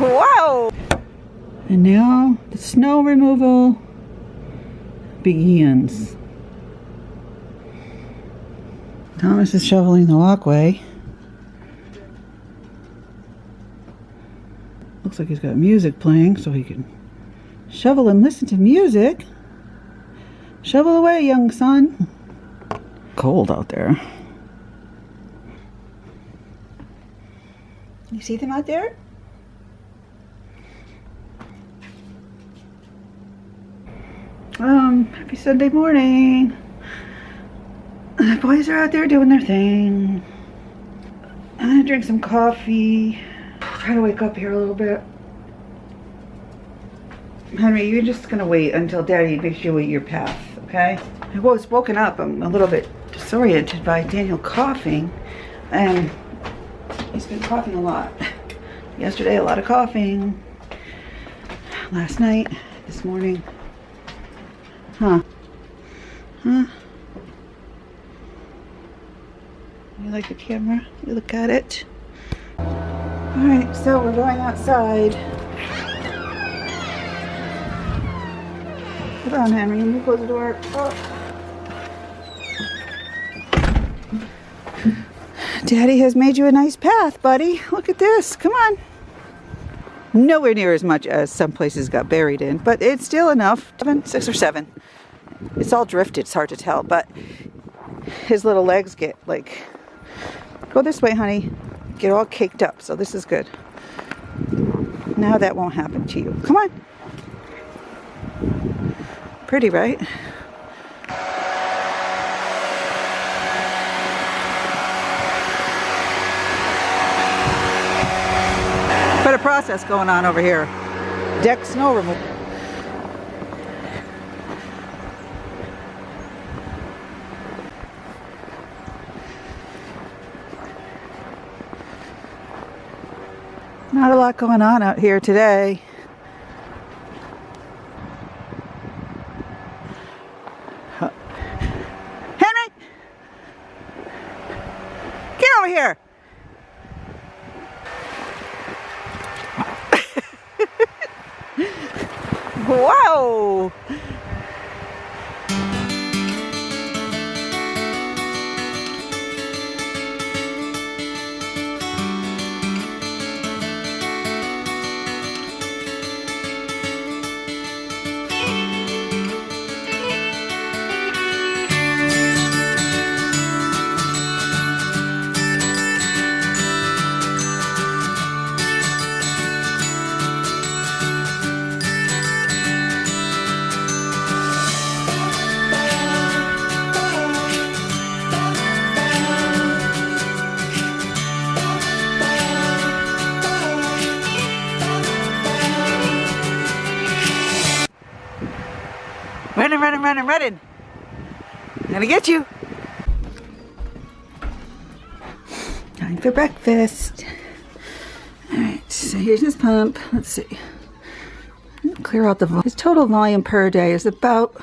Wow! And now the snow removal begins. Thomas is shoveling the walkway. Looks like he's got music playing so he can shovel and listen to music. Shovel away, young son. Cold out there. You see them out there? Happy Sunday morning. The boys are out there doing their thing. I'm gonna drink some coffee. Try to wake up here a little bit. Henry, you're just gonna wait until Daddy makes you wait your path, okay? I was woken up. I'm a little bit disoriented by Daniel coughing, and he's been coughing a lot. Yesterday, a lot of coughing. Last night, this morning. Huh? You like the camera? You look at it. Alright, so we're going outside. Hold on, Henry. Let me close the door. Oh. Daddy has made you a nice path, buddy. Look at this. Come on. Nowhere near as much as some places got buried in, but it's still enough. 6 or 7. It's all drifted. It's hard to tell, but his little legs get like... Go this way, honey. Get all caked up, so this is good. Now that won't happen to you. Come on. Pretty, right? Quite a process going on over here. Deck snow removal. Not a lot going on out here today. Henry! Get over here! Wow! Running. I'm gonna get you. Time for breakfast. Alright, so here's his pump. Let's see. Clear out the volume. His total volume per day is about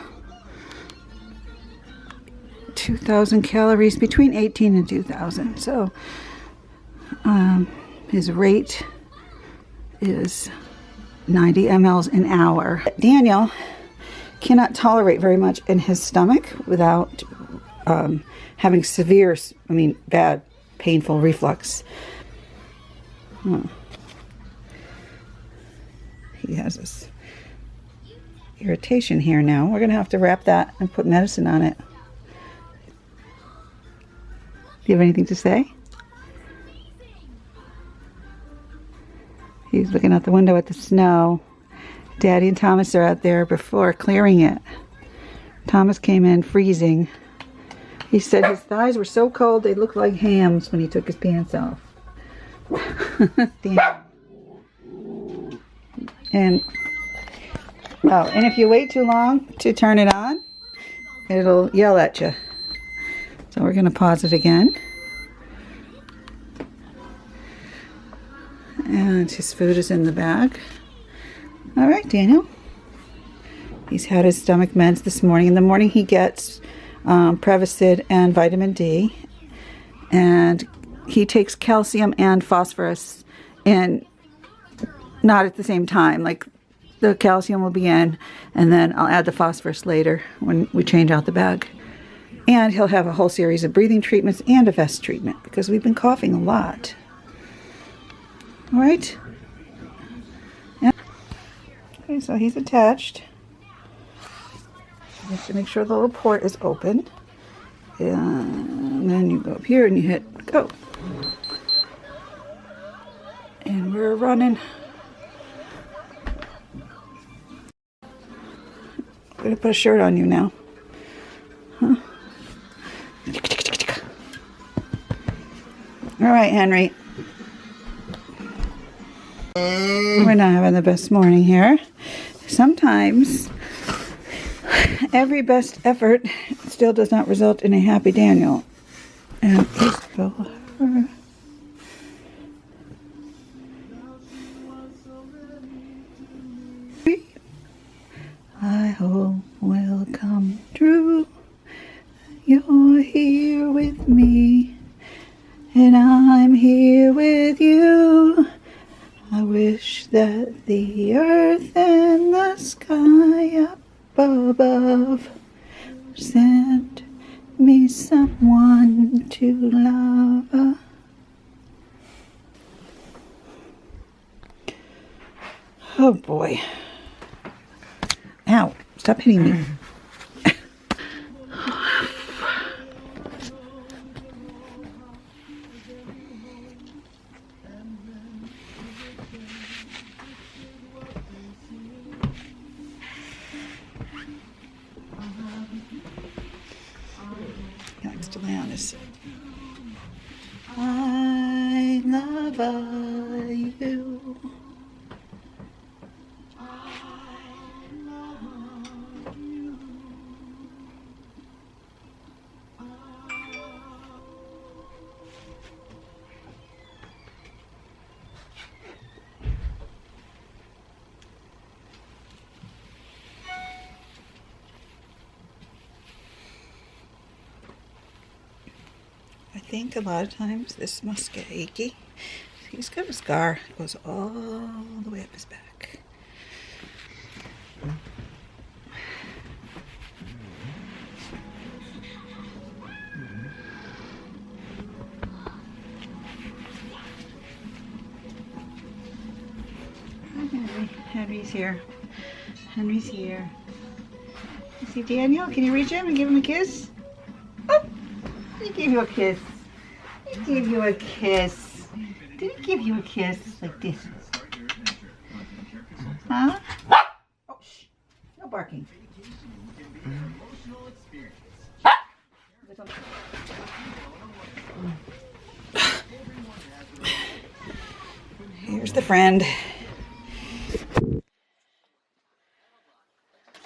2,000 calories, between 18 and 2,000. So his rate is 90 mLs an hour. Daniel cannot tolerate very much in his stomach without having severe, bad, painful reflux. He has this irritation here now. We're going to have to wrap that and put medicine on it. Do you have anything to say? He's looking out the window at the snow. Daddy and Thomas are out there before clearing it. Thomas came in freezing. He said his thighs were so cold they looked like hams when he took his pants off. Damn. And if you wait too long to turn it on, it'll yell at you. So we're going to pause it again. And his food is in the bag. All right, Daniel. He's had his stomach meds this morning. In the morning he gets Prevacid and vitamin D. And he takes calcium and phosphorus in not at the same time. Like the calcium will be in, and then I'll add the phosphorus later when we change out the bag. And he'll have a whole series of breathing treatments and a vest treatment because we've been coughing a lot. All right. Yeah. Okay, so he's attached. You have to make sure the little port is open. And then you go up here and you hit go. And we're running. I'm going to put a shirt on you now. Huh? All right, Henry. We're not having the best morning here. Sometimes every best effort still does not result in a happy Daniel. And let's go over. I hope will come true. You're here with me, and I'm here with you. I wish that the earth and the sky up above sent me someone to love. Oh boy. Ow, stop hitting me. He likes to lay on his. I love you. I think a lot of times this must get achy. He's got a scar. It goes all the way up his back. Hi, Henry. Henry's here. Henry's here. You see Daniel? Can you reach him and give him a kiss? Oh, he gave you a kiss. He gave you a kiss. Did he give you a kiss like this? Huh? Oh, shh. No barking. Here's the friend.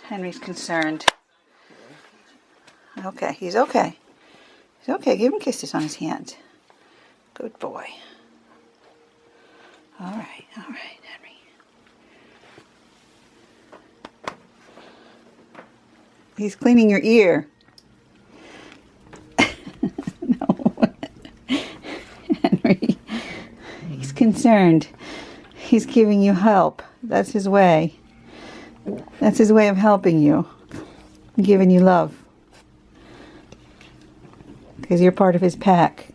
Henry's concerned. Okay, he's okay. He's okay. Give him kisses on his hand. Good boy. All right, Henry. He's cleaning your ear. No. Henry. He's concerned. He's giving you help. That's his way. That's his way of helping you. Giving you love. Because you're part of his pack.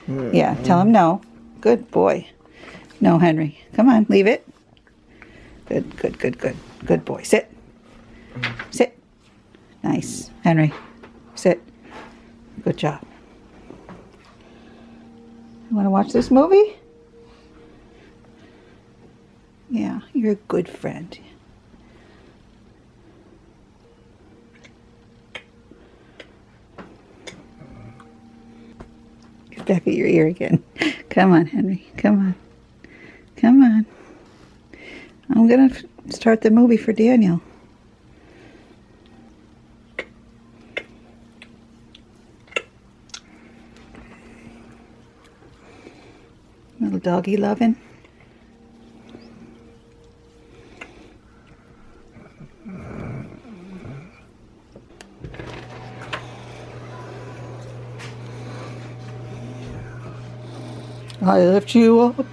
Yeah, tell him no. Good boy. No, Henry. Come on, leave it. Good. Good boy. Sit. Sit. Nice. Henry. Sit. Good job. You want to watch this movie? Yeah, you're a good friend. Get back at your ear again. Come on, Henry. Come on. Come on. I'm going to start the movie for Daniel. Little doggy loving. I lift you up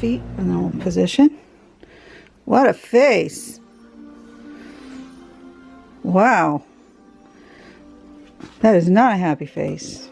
feet in normal position. What a face. Wow. That is not a happy face.